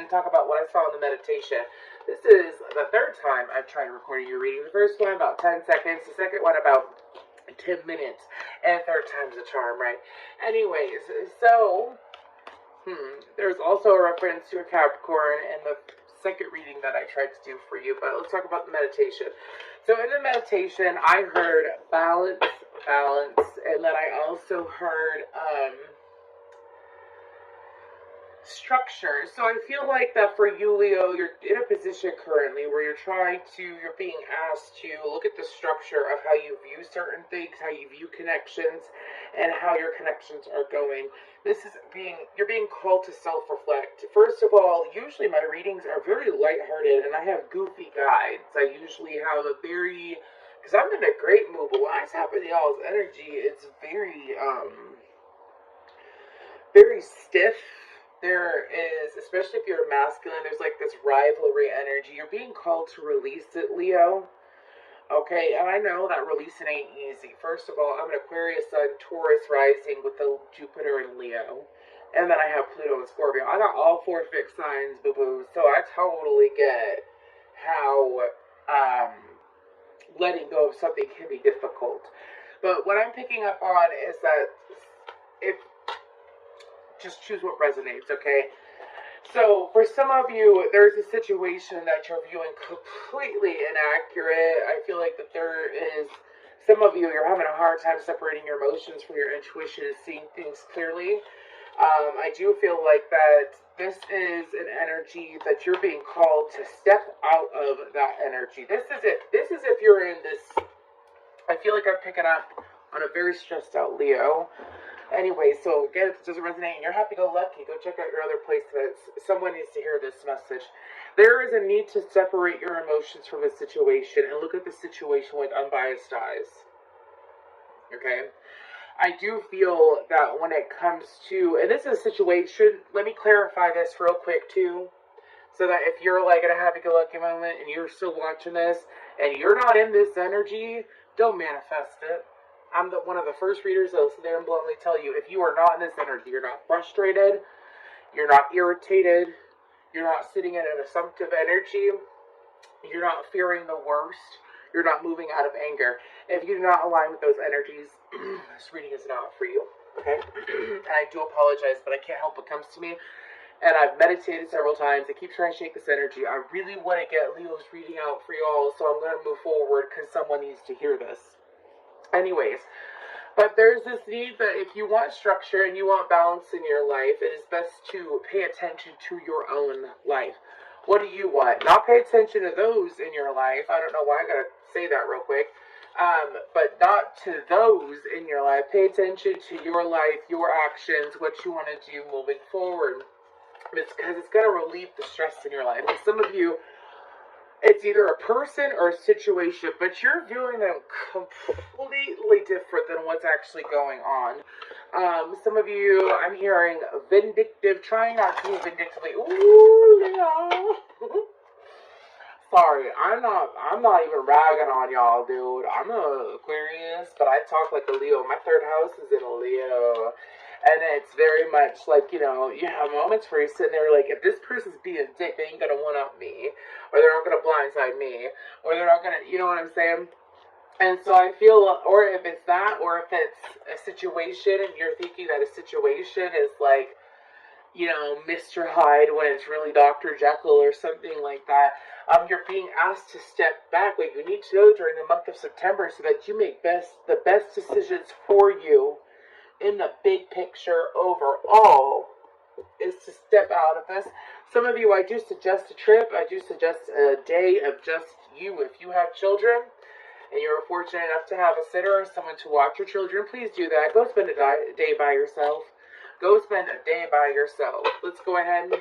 and talk about what I saw in the meditation. This is the third time I've tried recording your reading. The first one about 10 seconds, the second one about 10 minutes, and third time's a charm, right? Anyways, so, there's also a reference to a Capricorn in the second reading that I tried to do for you, but let's talk about the meditation. So in the meditation, I heard balance, and then I also heard, structure. So I feel like that for you, Leo, you're in a position currently where you're being asked to look at the structure of how you view certain things, how you view connections, and how your connections are going. You're being called to self-reflect. First of all, usually my readings are very lighthearted and I have goofy guides. I usually have because I'm in a great mood, but when I tap into y'all's energy, it's very stiff. There is, especially if you're masculine, there's like this rivalry energy. You're being called to release it, Leo. Okay, and I know that releasing ain't easy. First of all, I'm an Aquarius Sun, Taurus rising with the Jupiter in Leo. And then I have Pluto and Scorpio. I got all four fixed signs, boo-boo. So I totally get how letting go of something can be difficult. But what I'm picking up on is that if just choose what resonates, okay? So, for some of you, there's a situation that you're viewing completely inaccurate. I feel like that some of you, you're having a hard time separating your emotions from your intuition and seeing things clearly. I do feel like that this is an energy that you're being called to step out of that energy. This is if you're in this, I feel like I'm picking up on a very stressed out Leo. Anyway, so again, if it doesn't resonate and you're happy-go-lucky, go check out your other placements. Someone needs to hear this message. There is a need to separate your emotions from a situation and look at the situation with unbiased eyes. Okay? I do feel that when it comes to, and this is a situation, let me clarify this real quick too, so that if you're like in a happy-go-lucky moment and you're still watching this and you're not in this energy, don't manifest it. I'm one of the first readers that will sit there and bluntly tell you, if you are not in this energy, you're not frustrated, you're not irritated, you're not sitting in an assumptive energy, you're not fearing the worst, you're not moving out of anger. If you do not align with those energies, this reading is not for you, okay? And I do apologize, but I can't help what comes to me. And I've meditated several times. I keep trying to shake this energy. I really want to get Leo's reading out for y'all, so I'm going to move forward because someone needs to hear this. Anyways, but there's this need that if you want structure and you want balance in your life, it is best to pay attention to your own life. What do you want? Not pay attention to those in your life. I don't know why I gotta say that real quick. But not to those in your life. Pay attention to your life, your actions, what you want to do moving forward. It's because it's going to relieve the stress in your life. And some of you, it's either a person or a situation, but you're viewing them completely different than what's actually going on. Some of you, I'm hearing vindictive, trying not to be vindictively. Ooh, Leo. Sorry, I'm not even ragging on y'all, dude. I'm an Aquarius, but I talk like a Leo. My third house is in a Leo. And it's very much like, you have moments where you're sitting there like, if this person's being a dick, they ain't gonna one-up me. Or they're not gonna blindside me. Or they're not gonna, you know what I'm saying? And so I feel, or if it's that, or if it's a situation and you're thinking that a situation is like, Mr. Hyde when it's really Dr. Jekyll or something like that, you're being asked to step back. What you need to know during the month of September so that you make the best decisions for you in the big picture overall is to step out of this. Some of you, I do suggest a trip. I do suggest a day of just you. If you have children and you're fortunate enough to have a sitter or someone to watch your children, please do that. Go spend a day by yourself. Go spend a day by yourself. Let's go ahead.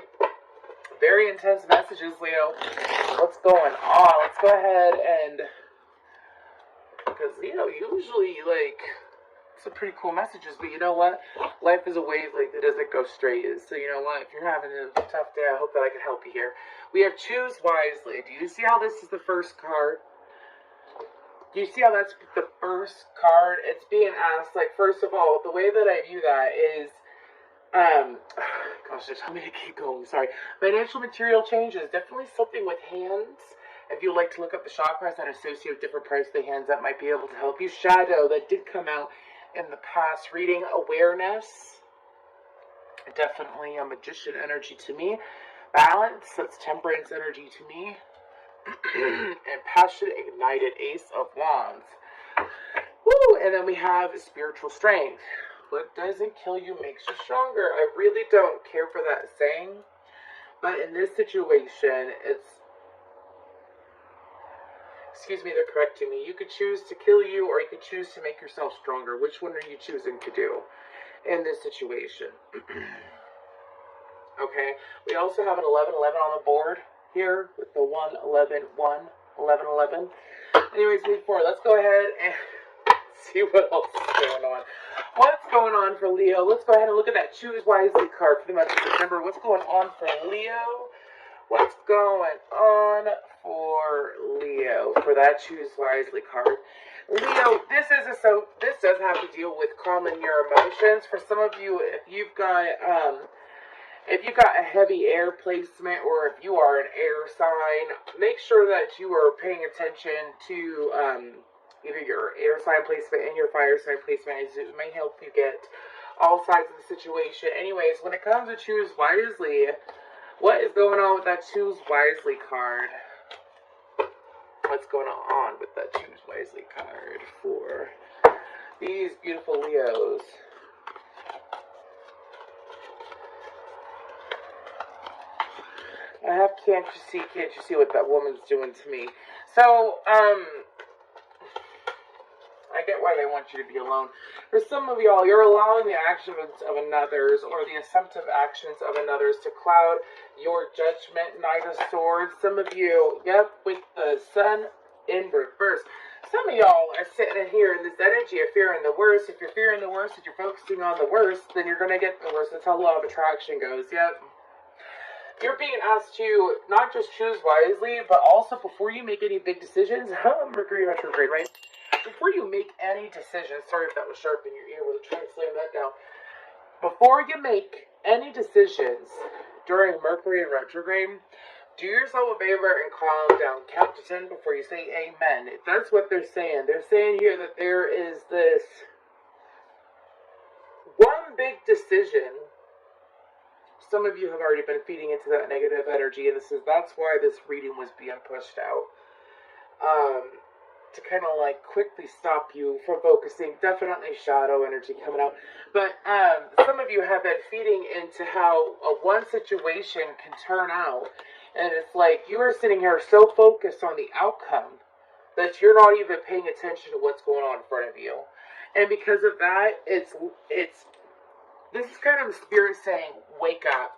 Very intense messages, Leo. What's going on? Let's go ahead and, because, usually, some pretty cool messages, but you know what? Life is a wave that doesn't go straight. So you know what? If you're having a tough day, I hope that I can help you here. We have choose wisely. Do you see how this is the first card? Do you see how that's the first card? It's being asked, first of all, the way that I view that is, gosh, gosh, they're telling me to keep going. Sorry. Financial material changes. Definitely something with hands. If you like to look up the chakras that associate with different parts of the hands, that might be able to help you. Shadow, that did come out in the past reading. Awareness. Definitely a magician energy to me. Balance, that's temperance energy to me. And passion ignited, Ace of Wands. Woo! And then we have spiritual strength. What doesn't kill you makes you stronger. I really don't care for that saying, but in this situation, it's, excuse me, they're correcting me. You could choose to kill you, or you could choose to make yourself stronger. Which one are you choosing to do in this situation? Okay, we also have an 11-11 on the board here with the 1-11-1, 11-11. Anyways, move forward. Let's go ahead and see what else is going on. What's going on for Leo? Let's go ahead and look at that Choose Wisely card for the month of September. What's going on for Leo? What's going on for Leo for that Choose Wisely card? Leo, this does have to deal with calming your emotions. For some of you, if you've got a heavy air placement, or if you are an air sign, make sure that you are paying attention to either your air sign placement and your fire sign placement, as it may help you get all sides of the situation. Anyways, when it comes to Choose Wisely, what is going on with that Choose Wisely card? What's going on with that Choose Wisely card for these beautiful Leos? I have can't you see what that woman's doing to me? So, I get why they want you to be alone. For some of y'all, you're allowing the actions of another's, or the assumptive actions of another's, to cloud your judgment. Knight of Swords. Some of you, yep, with the Sun in reverse. Some of y'all are sitting in here in this energy of fearing the worst. If you're fearing the worst, if you're focusing on the worst, then you're going to get the worst. That's how law of attraction goes, yep. You're being asked to not just choose wisely, but also before you make any big decisions, Mercury retrograde, right? Before you make any decisions, sorry if that was sharp in your ear, we'll try to slam that down. Before you make any decisions during Mercury retrograde, do yourself a favor and calm down. Count to 10 before you say amen. That's what they're saying. They're saying here that there is this one big decision. Some of you have already been feeding into that negative energy, and that's why this reading was being pushed out. To kind of like quickly stop you from focusing. Definitely shadow energy coming out. But some of you have been feeding into how one situation can turn out, and it's like you are sitting here so focused on the outcome that you're not even paying attention to what's going on in front of you. And because of that, it's this is kind of the spirit saying, wake up,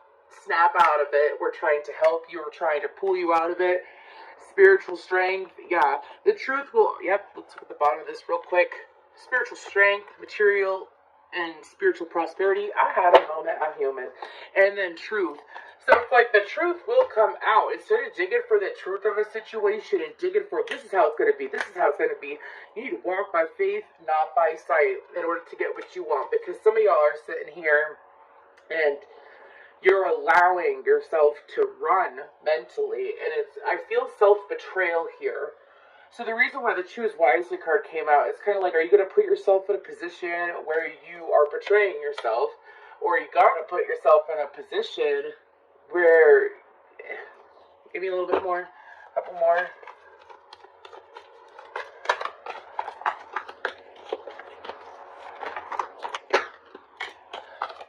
snap out of it. We're trying to help you. We're trying to pull you out of it. Spiritual strength, yeah. The truth will, yep, let's look at the bottom of this real quick. Spiritual strength, material, and spiritual prosperity. I had a moment, I'm human. And then truth. So it's like the truth will come out. Instead of digging for the truth of a situation and digging for, this is how it's going to be, this is how it's going to be, you need to walk by faith, not by sight, in order to get what you want. Because some of y'all are sitting here and you're allowing yourself to run mentally, and I feel self-betrayal here. So the reason why the Choose Wisely card came out, it's kind of like, are you going to put yourself in a position where you are betraying yourself, or you got to put yourself in a position where, give me a little bit more, a couple more.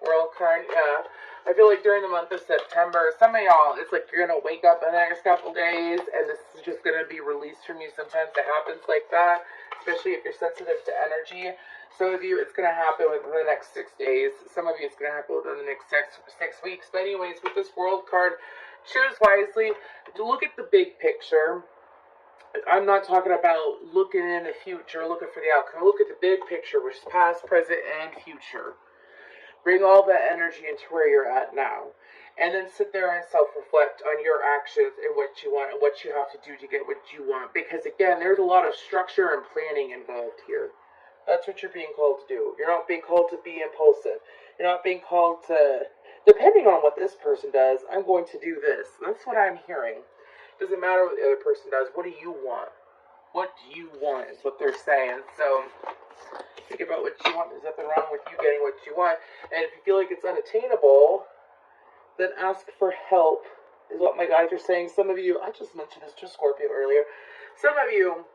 World card, yeah. I feel like during the month of September, some of y'all, it's like you're going to wake up in the next couple days, and this is just going to be released from you. Sometimes it happens like that, especially if you're sensitive to energy. Some of you, it's going to happen within the next 6 days. Some of you, it's going to happen within the next six weeks. But anyways, with this World card, choose wisely. Look at the big picture. I'm not talking about looking in the future, looking for the outcome. Look at the big picture, which is past, present, and future. Bring all that energy into where you're at now. And then sit there and self-reflect on your actions and what you want and what you have to do to get what you want. Because again, there's a lot of structure and planning involved here. That's what you're being called to do. You're not being called to be impulsive. You're not being called to depending on what this person does, I'm going to do this. That's what I'm hearing. Doesn't matter what the other person does. What do you want? What do you want is what they're saying. So think about what you want. There's nothing wrong with you getting what you want. And if you feel like it's unattainable, then ask for help, is what my guides are saying. Some of you, I just mentioned this to Scorpio earlier, some of you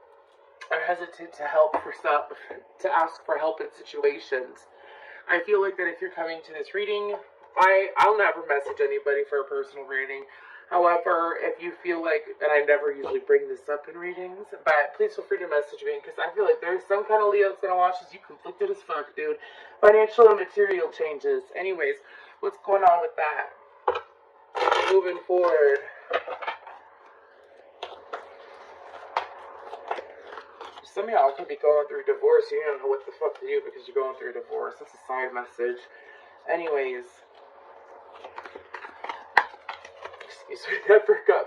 are hesitant to to ask for help in situations. I feel like that if you're coming to this reading, I'll never message anybody for a personal reading. However, if you feel like, and I never usually bring this up in readings, but please feel free to message me, because I feel like there's some kind of Leo that's going to watch this. You conflicted as fuck, dude. Financial and material changes. Anyways, what's going on with that? Moving forward. Some of y'all could be going through divorce. You don't know what the fuck to do because you're going through a divorce. That's a side message. Anyways. I forgot.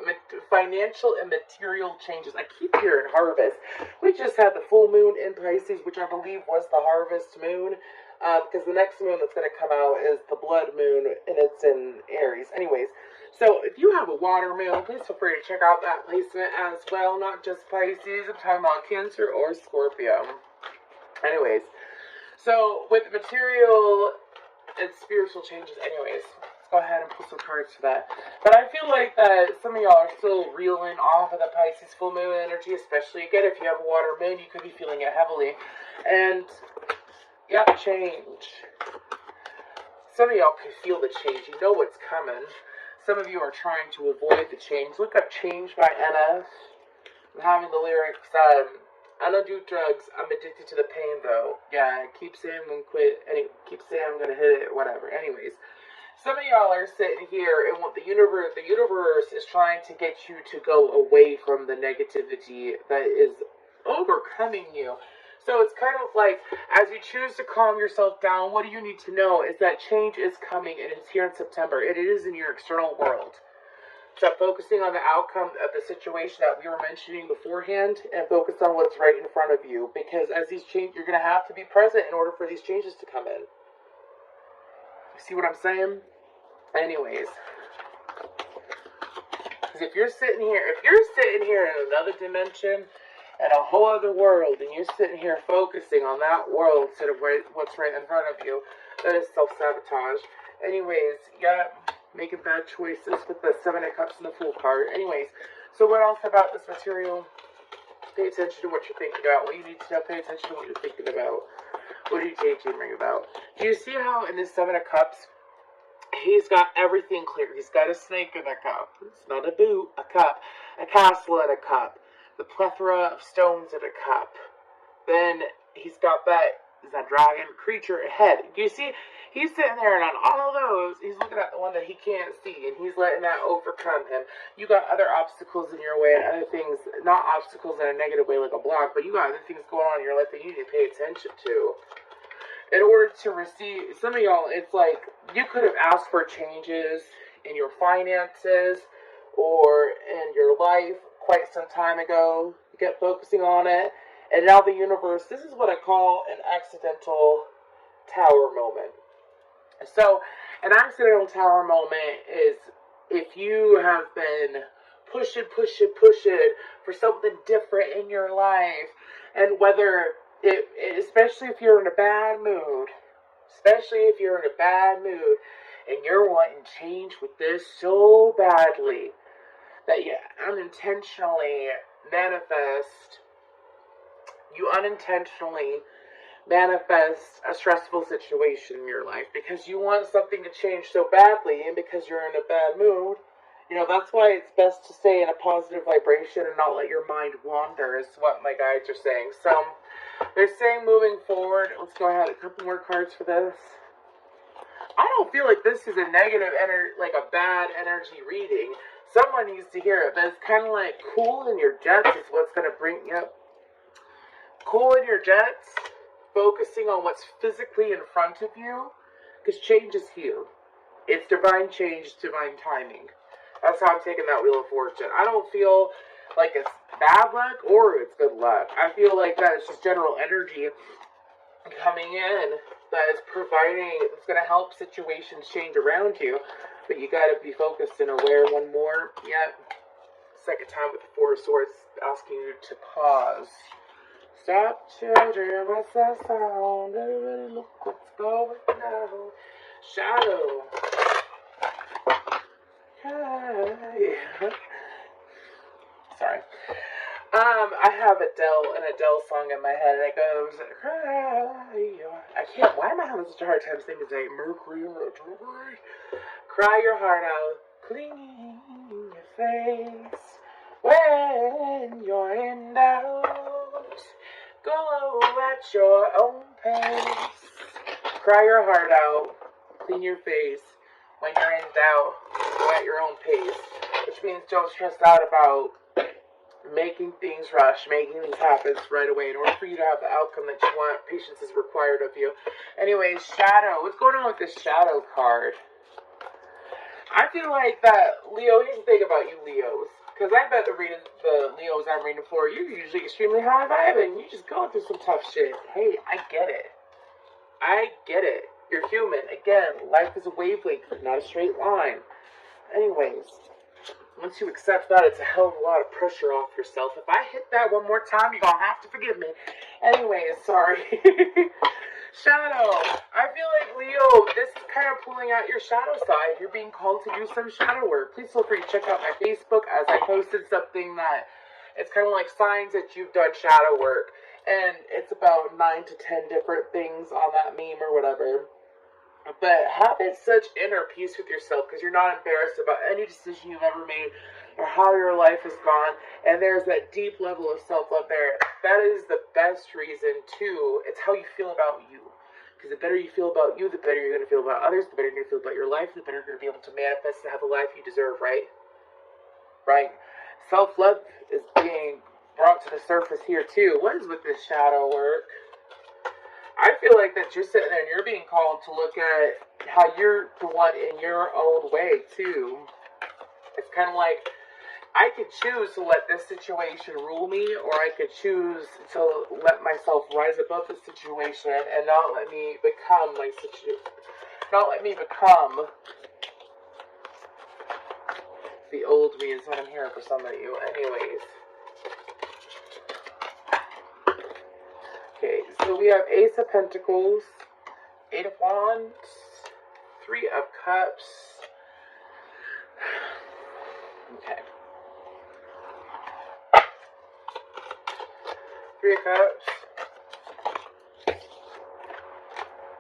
Financial and material changes. I keep hearing harvest. We just had the full moon in Pisces, which I believe was the harvest moon. Because the next moon that's going to come out is the blood moon, and it's in Aries. Anyways, so if you have a water moon, please feel free to check out that placement as well. Not just Pisces. I'm talking about Cancer or Scorpio. Anyways, so with material and spiritual changes, anyways, go ahead and pull some cards for that. But I feel like that some of y'all are still reeling off of the Pisces full moon energy, especially, again, if you have a water moon, you could be feeling it heavily. And, yeah, change. Some of y'all can feel the change. You know what's coming. Some of you are trying to avoid the change. Look up Change by NF. I'm having the lyrics, I don't do drugs, I'm addicted to the pain, though. Yeah, keep saying I'm gonna quit, and keep saying I'm gonna hit it, whatever. Anyways. Some of y'all are sitting here and what the universe is trying to get you to go away from the negativity that is overcoming you. So it's kind of like, as you choose to calm yourself down, what do you need to know is that change is coming, and it's here in September. It is in your external world. Stop focusing on the outcome of the situation that we were mentioning beforehand, and focus on what's right in front of you. Because as these change, you're going to have to be present in order for these changes to come in. See what I'm saying? Anyways, because if you're sitting here in another dimension, in a whole other world, and you're sitting here focusing on that world instead of what's right in front of you, that is self-sabotage. Anyways, yeah, making bad choices with the Seven of Cups and the Fool card. Anyways, so what else about this material? Pay attention to what you're thinking about. What you need to know, pay attention to what you're thinking about. What are you daydreaming about? Do you see how in this Seven of Cups, he's got everything clear. He's got a snake in a cup. It's not a boot, a cup. A castle in a cup. The plethora of stones in a cup. Then he's got that dragon creature ahead. Do you see? He's sitting there, and on all of those, he's looking at the one that he can't see, and he's letting that overcome him. You got other obstacles in your way, and other things, not obstacles in a negative way like a block, but you got other things going on in your life that you need to pay attention to. In order to receive, some of y'all, it's like, you could have asked for changes in your finances or in your life quite some time ago. You kept focusing on it, and now the universe, this is what I call an accidental tower moment. So, an accidental tower moment is if you have been pushing for something different in your life, and whether especially if you're in a bad mood, and you're wanting change with this so badly that you unintentionally manifest a stressful situation in your life because you want something to change so badly, and because you're in a bad mood. You know, that's why it's best to stay in a positive vibration and not let your mind wander, is what my guides are saying. So, they're saying moving forward, let's go ahead, a couple more cards for this. I don't feel like this is a negative like a bad energy reading. Someone needs to hear it, but it's kind of like cool in your jets is what's going to bring you up. Cool in your jets, focusing on what's physically in front of you, because change is here. It's divine change, divine timing. That's how I'm taking that Wheel of Fortune. I don't feel like it's bad luck or it's good luck. I feel like that it's just general energy coming in that is providing, it's going to help situations change around you, but you got to be focused and aware. One more, yeah, second time with the Four of Swords, asking you to pause. Stop, children, what's that sound? Everybody look what's going on. Shadow. Yeah. Sorry. I have an Adele song in my head, and it goes, cry. I can't, why am I having such a hard time singing today? Mercury retrograde. Cry your heart out, clean your face. When you're in doubt, go at your own pace. Cry your heart out, clean your face. When you're in doubt, go at your own pace. Which means don't stress out about making things rush, making things happen right away. In order for you to have the outcome that you want, patience is required of you. Anyways, Shadow. What's going on with this Shadow card? I feel like that, Leo, here's the thing about you Leos. Because I bet the Leos I'm reading for, you're usually extremely high vibing. You're just going through some tough shit. Hey, I get it. I get it. You're human. Again, life is a wavelength, not a straight line. Anyways, once you accept that, it's a hell of a lot of pressure off yourself. If I hit that one more time, you're going to have to forgive me. Anyways, sorry. Shadow. I feel like, Leo, this is kind of pulling out your shadow side. You're being called to do some shadow work. Please feel free to check out my Facebook as I posted something that it's kind of like signs that you've done shadow work. And it's about 9 to 10 different things on that meme or whatever. But having such inner peace with yourself because you're not embarrassed about any decision you've ever made or how your life has gone, and there's that deep level of self-love there. That is the best reason, too. It's how you feel about you. Because the better you feel about you, the better you're going to feel about others, the better you're going to feel about your life, the better you're going to be able to manifest and have the life you deserve, right? Right? Self-love is being brought to the surface here, too. What is with this shadow work? I feel like that you're sitting there and you're being called to look at how you're the one in your own way, too. It's kind of like, I could choose to let this situation rule me, or I could choose to let myself rise above the situation and not let me become my situation. Not let me become the old me is what I'm hearing for some of you. Anyways. Okay, so we have Ace of Pentacles, 8 of Wands, 3 of Cups. Okay. 3 of Cups,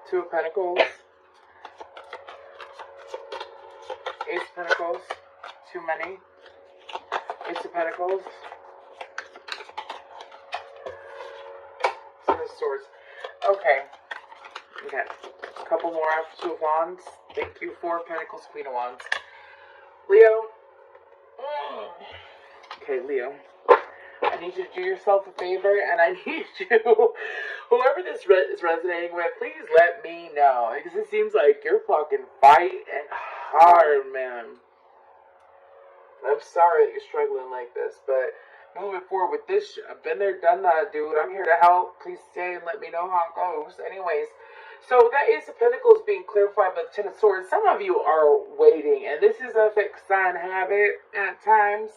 2 of Pentacles, Ace of Pentacles, too many, Ace of Pentacles, Swords. Okay. A couple more after 2 of Wands. Thank you. 4 of Pentacles, Queen of Wands. Leo. Okay, Leo. I need you to do yourself a favor, and I need you, whoever this is resonating with, please let me know. Because it seems like you're fucking fighting hard, man. I'm sorry that you're struggling like this, but moving forward with this, I've been there, done that, dude. I'm here to help. Please stay and let me know how it goes. Anyways, so that Ace of Pentacles being clarified by the Ten of Swords. Some of you are waiting, and this is a fixed sign habit at times.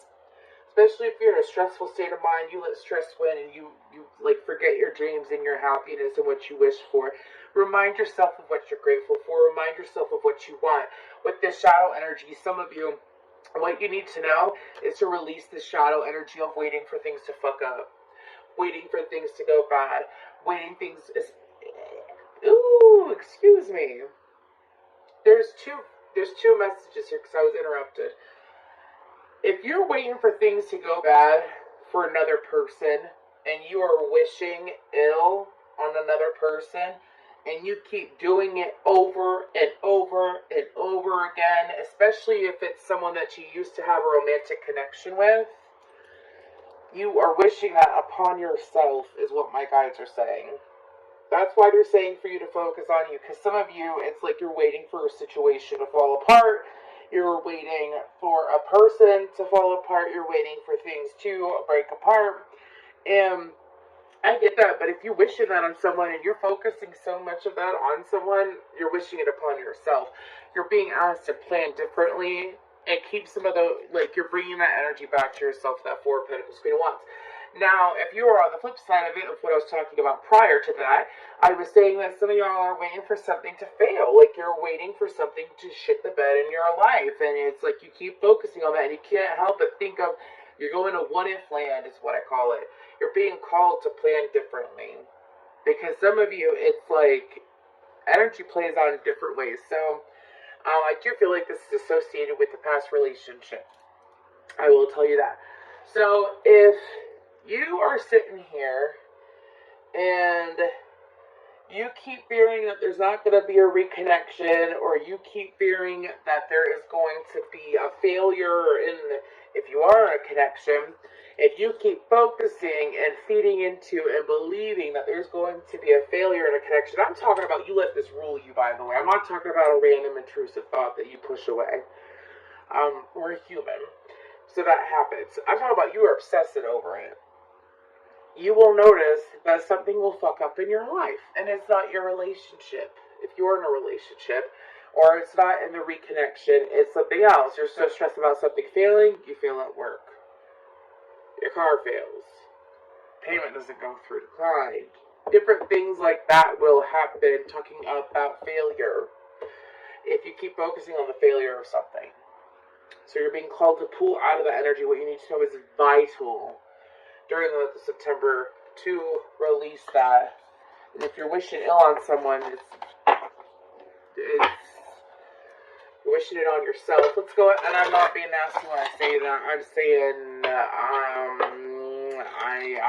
Especially if you're in a stressful state of mind, you let stress win, and you like forget your dreams and your happiness and what you wish for. Remind yourself of what you're grateful for. Remind yourself of what you want. With this shadow energy, some of you, what you need to know is to release the shadow energy of waiting for things to fuck up, waiting for things to go bad, waiting things is. Ooh, excuse me. There's two messages here because I was interrupted. If you're waiting for things to go bad for another person and you are wishing ill on another person and you keep doing it over and over and over again, especially if it's someone that you used to have a romantic connection with, you are wishing that upon yourself is what my guides are saying. That's why they're saying for you to focus on you, because some of you, it's like you're waiting for a situation to fall apart. You're waiting for a person to fall apart. You're waiting for things to break apart. And I get that, but if you're wishing that on someone and you're focusing so much of that on someone, you're wishing it upon yourself. You're being asked to plan differently and keep some of the, like, you're bringing that energy back to yourself, that Four of Pentacles, Queen of Wands. Now, if you are on the flip side of it, of what I was talking about prior to that, I was saying that some of y'all are waiting for something to fail. Like, you're waiting for something to shit the bed in your life. And it's like you keep focusing on that and you can't help but think of, you're going to what-if land is what I call it. You're being called to plan differently. Because some of you, it's like, energy plays out in different ways. So, I do feel like this is associated with the past relationship. I will tell you that. So, if you are sitting here and you keep fearing that there's not going to be a reconnection, or you keep fearing that there is going to be a failure if you are in a connection, if you keep focusing and feeding into and believing that there's going to be a failure in a connection, I'm talking about you let this rule you, by the way. I'm not talking about a random intrusive thought that you push away. We're human, so that happens. I'm talking about you are obsessing over it. You will notice that something will fuck up in your life, and it's not your relationship. If you're in a relationship, or it's not in the reconnection, it's something else. You're so stressed about something failing, you fail at work. Your car fails. Payment doesn't go through, decline. Different things like that will happen, talking about failure, if you keep focusing on the failure of something. So you're being called to pull out of that energy. What you need to know is vital during the month of September to release that. And if you're wishing ill on someone, it's you're wishing it on yourself. Let's go, and I'm not being nasty when I say that. I'm saying, I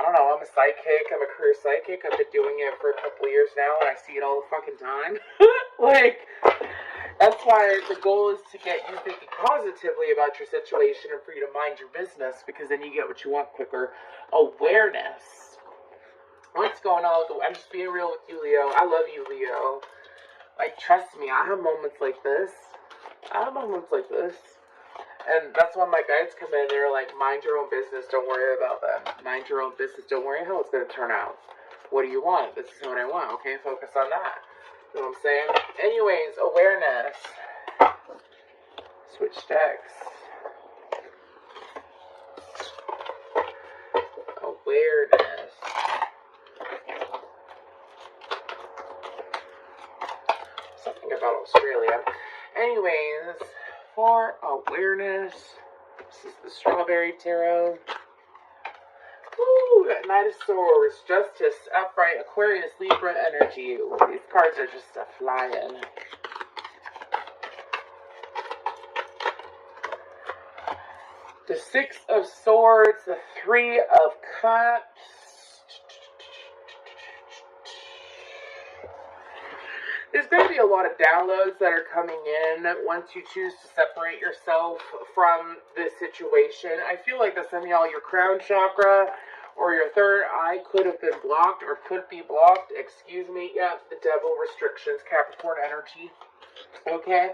don't know, I'm a psychic, I'm a career psychic. I've been doing it for a couple of years now, and I see it all the fucking time. Like, that's why the goal is to get you thinking positively about your situation and for you to mind your business, because then you get what you want quicker. Awareness. What's going on with I'm just being real with you, Leo. I love you, Leo. Like, trust me, I have moments like this. And that's when my guides come in, they're like, mind your own business, don't worry about them. Mind your own business, don't worry how it's going to turn out. What do you want? This is what I want, okay? Focus on that. You know what I'm saying? Anyways, awareness. Switch decks. Awareness. Something about Australia. Anyways, for awareness, this is the Strawberry Tarot. Ooh, Knight of Swords, Justice, Upright, Aquarius, Libra energy. Ooh, these cards are just flying. The Six of Swords, the Three of Cups. There's going to be a lot of downloads that are coming in once you choose to separate yourself from this situation. I feel like that some of y'all, your crown chakra or your third eye could have been blocked or could be blocked. Excuse me. Yeah, the devil restrictions, Capricorn energy. Okay.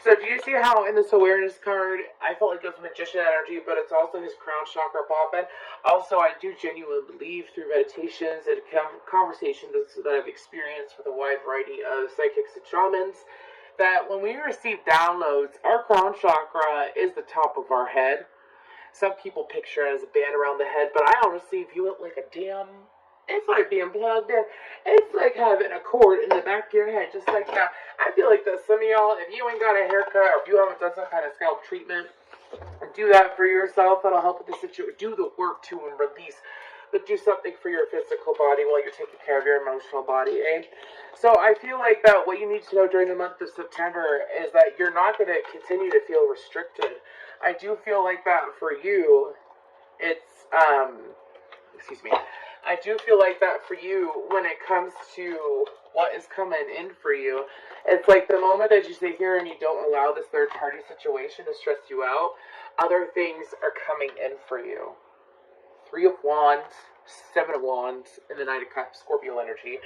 So do you see how in this awareness card, I felt like it was magician energy, but it's also his crown chakra popping. Also, I do genuinely believe through meditations and conversations that I've experienced with a wide variety of psychics and shamans, that when we receive downloads, our crown chakra is the top of our head. Some people picture it as a band around the head, but I honestly view it like a damn... It's like being plugged in. It's like having a cord in the back of your head, just like that. I feel like that some of y'all, if you ain't got a haircut or if you haven't done some kind of scalp treatment, do that for yourself. That'll help with the situation. Do the work too and release. But do something for your physical body while you're taking care of your emotional body, eh? So I feel like that what you need to know during the month of September is that you're not going to continue to feel restricted. I do feel like that for you, it's, excuse me. I do feel like that for you when it comes to what is coming in for you. It's like the moment that you sit here and you don't allow this third party situation to stress you out, other things are coming in for you. Three of Wands, Seven of Wands, and the Knight of Cups, Scorpio energy.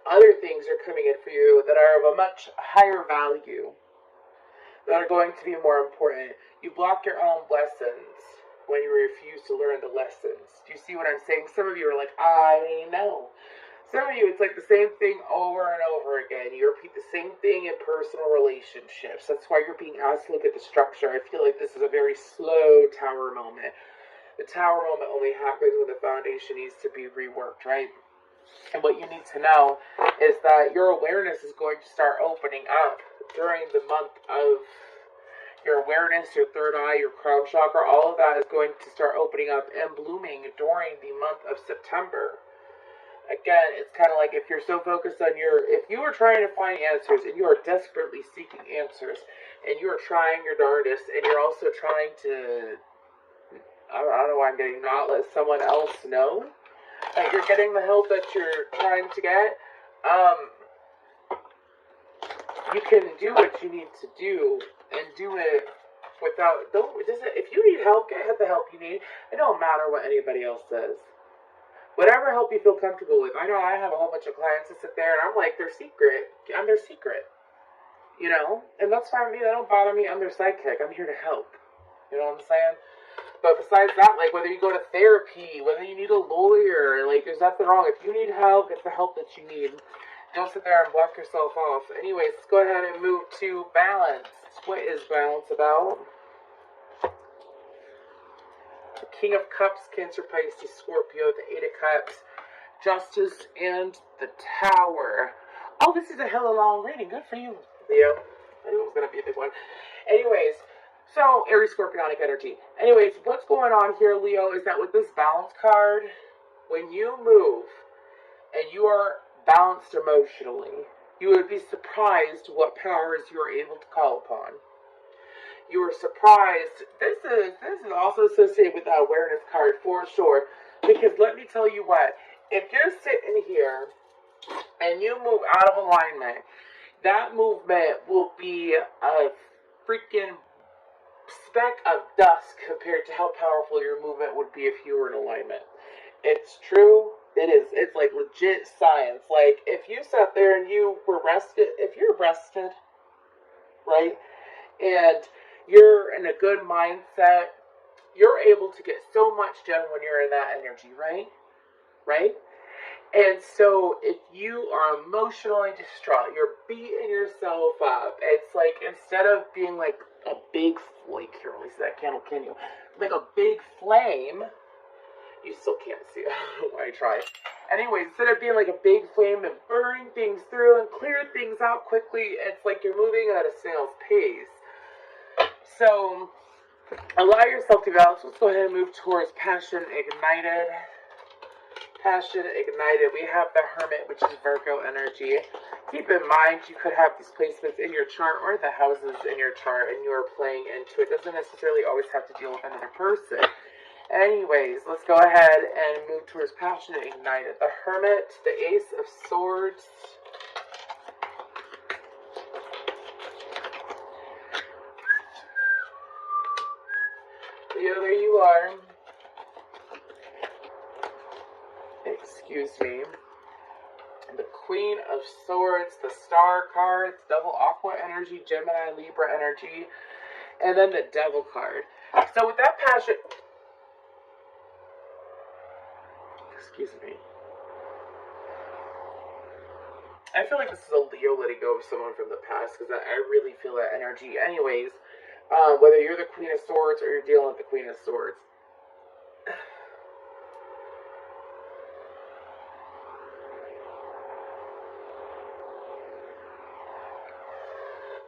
Other things are coming in for you that are of a much higher value, that are going to be more important. You block your own blessings. when you refuse to learn the lessons. Do you see what I'm saying? Some of you are like, I know. Some of you, it's like the same thing over and over again. You repeat the same thing in personal relationships. That's why you're being asked to look at the structure. I feel like this is a very slow tower moment. The tower moment only happens when the foundation needs to be reworked, right? And what you need to know is that your awareness is going to start opening up during the month of your awareness, your third eye, your crown chakra. All of that is going to start opening up and blooming during the month of September. Again, it's kind of like if you're so focused on if you are trying to find answers and you are desperately seeking answers and you are trying your darndest and you're also trying to, I don't know why I'm getting not let someone else know that you're getting the help that you're trying to get, you can do what you need to do and do it without, if you need help, get the help you need. It don't matter what anybody else says. Whatever help you feel comfortable with. I know I have a whole bunch of clients that sit there and I'm like, they're secret. I'm their secret. You know? And that's fine with me. That don't bother me. I'm their sidekick. I'm here to help. You know what I'm saying? But besides that, like, whether you go to therapy, whether you need a lawyer, like, there's nothing wrong. If you need help, get the help that you need. Don't sit there and block yourself off. Anyways, let's go ahead and move to balance. What is balance about? King of Cups, Cancer, Pisces, Scorpio, the Eight of Cups, Justice, and the Tower. Oh, this is a hella long reading. Good for you, Leo. I knew it was going to be a big one. Anyways, so Aries, Scorpionic energy. Anyways, what's going on here, Leo, is that with this balance card, when you move and you are balanced emotionally, you would be surprised what powers you are able to call upon. You were surprised. This is also associated with that awareness card for sure. Because let me tell you what, if you're sitting here and you move out of alignment, that movement will be a freaking speck of dust compared to how powerful your movement would be if you were in alignment. It's true. It is. It's like legit science. Like if you sat there and you were rested, if you're rested, right, and you're in a good mindset, you're able to get so much done when you're in that energy, right? Right? And so if you are emotionally distraught, you're beating yourself up. It's like instead of being like a big flake, here, let me see that candle, can you? Like a big flame, you still can't see it. I try. Anyways, instead of being like a big flame and burning things through and clear things out quickly, it's like you're moving at a snail's pace. So, allow yourself to balance. Let's go ahead and move towards Passion Ignited. Passion Ignited. We have the Hermit, which is Virgo energy. Keep in mind, you could have these placements in your chart or the houses in your chart, and you are playing into it. It doesn't necessarily always have to deal with another person. Anyways, let's go ahead and move towards Passion Ignited. The Hermit, the Ace of Swords. Leo, there you are. Excuse me. The Queen of Swords, the Star cards, double Aqua energy, Gemini, Libra energy, and then the Devil card. So with that passion... Excuse me. I feel like this is a Leo letting go of someone from the past, because I really feel that energy. Anyways, whether you're the Queen of Swords or you're dealing with the Queen of Swords.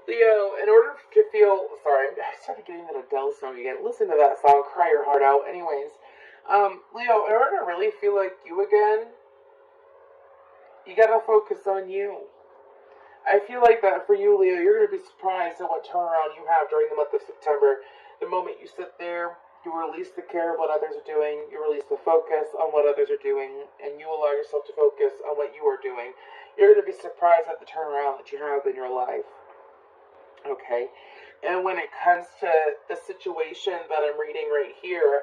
Leo, in order to feel... Sorry, I started getting that Adele song again. Listen to that song, cry your heart out. Anyways, Leo, in order to really feel like you again, you gotta focus on you. I feel like that for you, Leo, you're gonna be surprised at what turnaround you have during the month of September. The moment you sit there, you release the care of what others are doing, you release the focus on what others are doing, and you allow yourself to focus on what you are doing. You're gonna be surprised at the turnaround that you have in your life. Okay, and when it comes to the situation that I'm reading right here,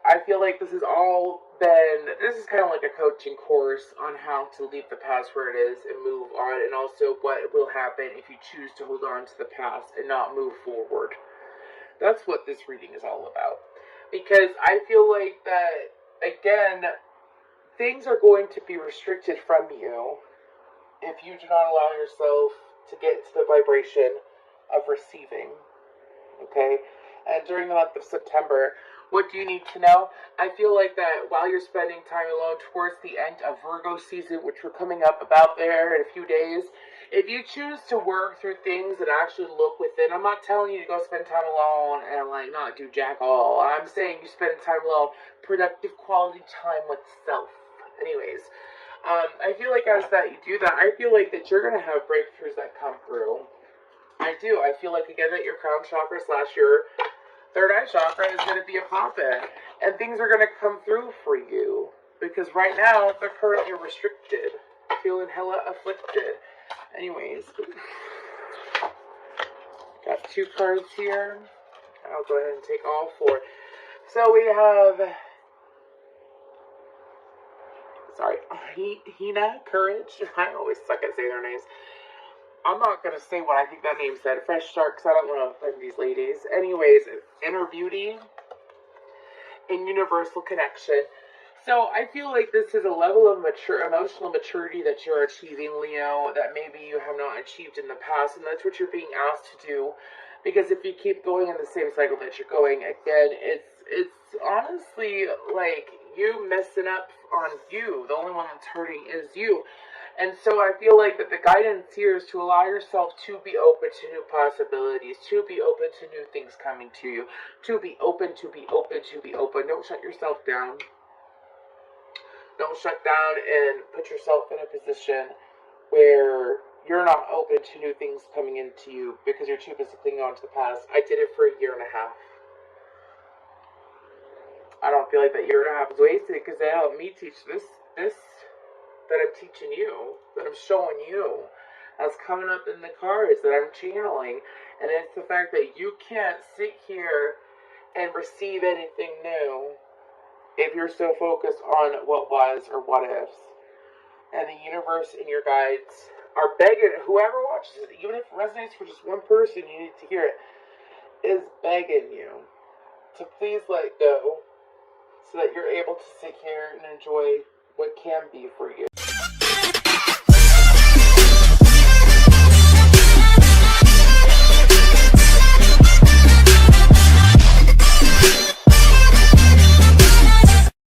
I feel like this is kind of like a coaching course on how to leave the past where it is and move on, and also what will happen if you choose to hold on to the past and not move forward. That's what this reading is all about. because I feel like that, again, things are going to be restricted from you if you do not allow yourself to get into the vibration of receiving. Okay? And during the month of September, what do you need to know? I feel like that while you're spending time alone towards the end of Virgo season, which we're coming up about there in a few days, if you choose to work through things and actually look within, I'm not telling you to go spend time alone and like not do jack all. I'm saying you spend time alone, productive quality time with self. Anyways, I feel like as that you do that, I feel like that you're gonna have breakthroughs that come through. I do. I feel like again that your crown chakra / your third eye chakra is going to be a poppin', and things are going to come through for you because right now they're currently restricted, feeling hella afflicted. Anyways, got 2 cards here. I'll go ahead and take all 4. So we have, sorry, Hina Courage. I always suck at saying their names. I'm not going to say what I think that name said. Fresh start, because I don't want to offend these ladies. Anyways, inner beauty and universal connection. So I feel like this is a level of emotional maturity that you're achieving, Leo, that maybe you have not achieved in the past, and that's what you're being asked to do. Because if you keep going in the same cycle that you're going, again, it's honestly like you messing up on you. The only one that's hurting is you. And so I feel like that the guidance here is to allow yourself to be open to new possibilities, to be open to new things coming to you, to be open, to be open, to be open. Don't shut yourself down. Don't shut down and put yourself in a position where you're not open to new things coming into you because you're too busy clinging on to the past. I did it for a year and a half. I don't feel like that year and a half is wasted because they helped me teach this that I'm teaching you, that I'm showing you, that's coming up in the cards that I'm channeling. And it's the fact that you can't sit here and receive anything new if you're so focused on what was or what ifs. And the universe and your guides are begging, whoever watches it, even if it resonates for just one person, you need to hear it, is begging you to please let go so that you're able to sit here and enjoy what can be for you.